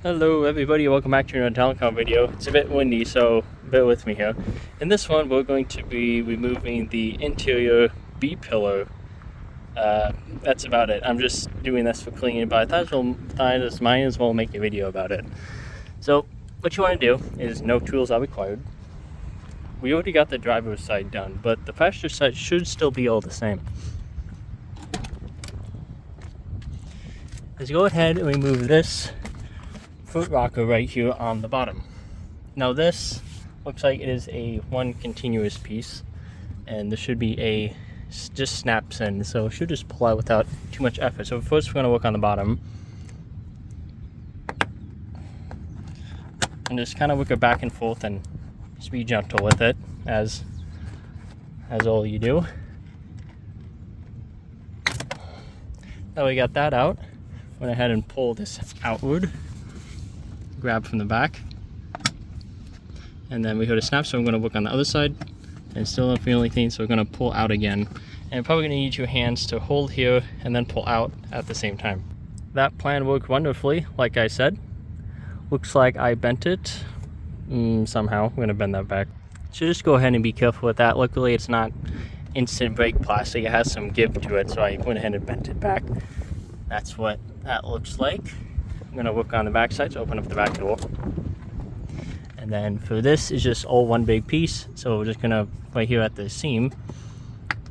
Hello everybody, welcome back to another talent count video. It's a bit windy, so bear with me here. In this one, we're going to be removing the interior B-pillar. That's about it. I'm just doing this for cleaning, but I might as well make a video about it. So, what you want to do is no tools are required. We already got the driver's side done, but the passenger side should still be all the same. Let's go ahead and remove this foot rocker right here on the bottom. Now this looks like it is one continuous piece, and this should be just snaps in, so it should just pull out without too much effort. So first we're going to work on the bottom and just kind of work it back and forth and just be gentle with it as all you do. Now we got that out, went ahead and pull this outward, grab from the back, and then we heard a snap, so I'm going to work on the other side and still don't feel anything, so we're going to pull out again, and you're probably going to need your hands to hold here and then pull out at the same time. That plan worked wonderfully, like I said. Looks like I bent it somehow. I'm going to bend that back, so just go ahead and be careful with that. Luckily it's not instant brake plastic, it has some give to it, so I went ahead and bent it back. That's what that looks like. I'm going to work on the back side, so open up the back door. And then for this, is just all one big piece. So we're just going to, right here at the seam,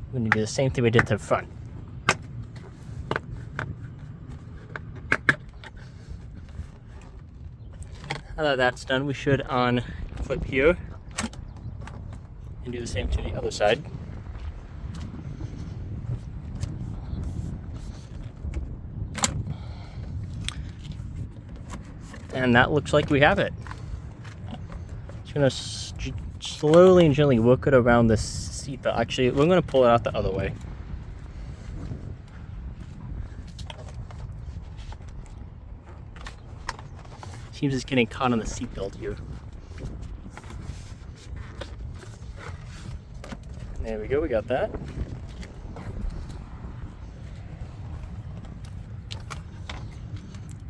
we're going to do the same thing we did to the front. Now that that's done, we should unclip here and do the same to the other side. And that looks like we have it. Just gonna slowly and gently work it around the seat belt. Actually, we're gonna pull it out the other way. Seems it's getting caught on the seat belt here. There we go, we got that.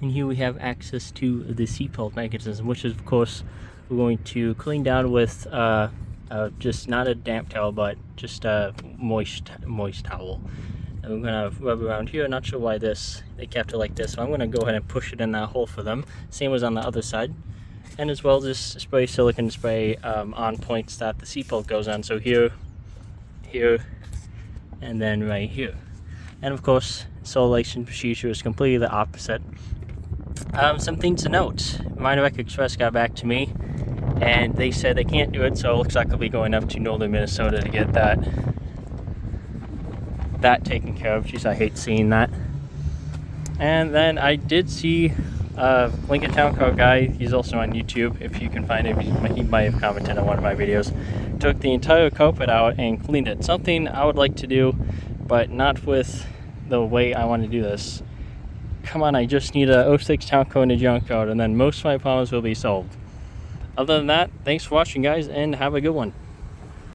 And here we have access to the seatbelt mechanism, which is, of course, we're going to clean down with just not a damp towel, but just a moist towel. And we're going to rub around here. Not sure why they kept it like this, so I'm going to go ahead and push it in that hole for them. Same as on the other side. And as well, just spray silicone spray on points that the seatbelt goes on. So here, and then right here. And of course, installation procedure is completely the opposite. Some things to note. Minor Rec Express got back to me and they said they can't do it, so it looks like I'll be going up to northern Minnesota to get that taken care of. Jeez, I hate seeing that. And then I did see Lincoln Town Car guy, he's also on YouTube, if you can find him, he might have commented on one of my videos, took the entire carpet out and cleaned it. Something I would like to do, but not with the way I want to do this. Come on, I just need a 06 Town Car in a junkyard, and then most of my problems will be solved. Other than that, thanks for watching, guys, and have a good one.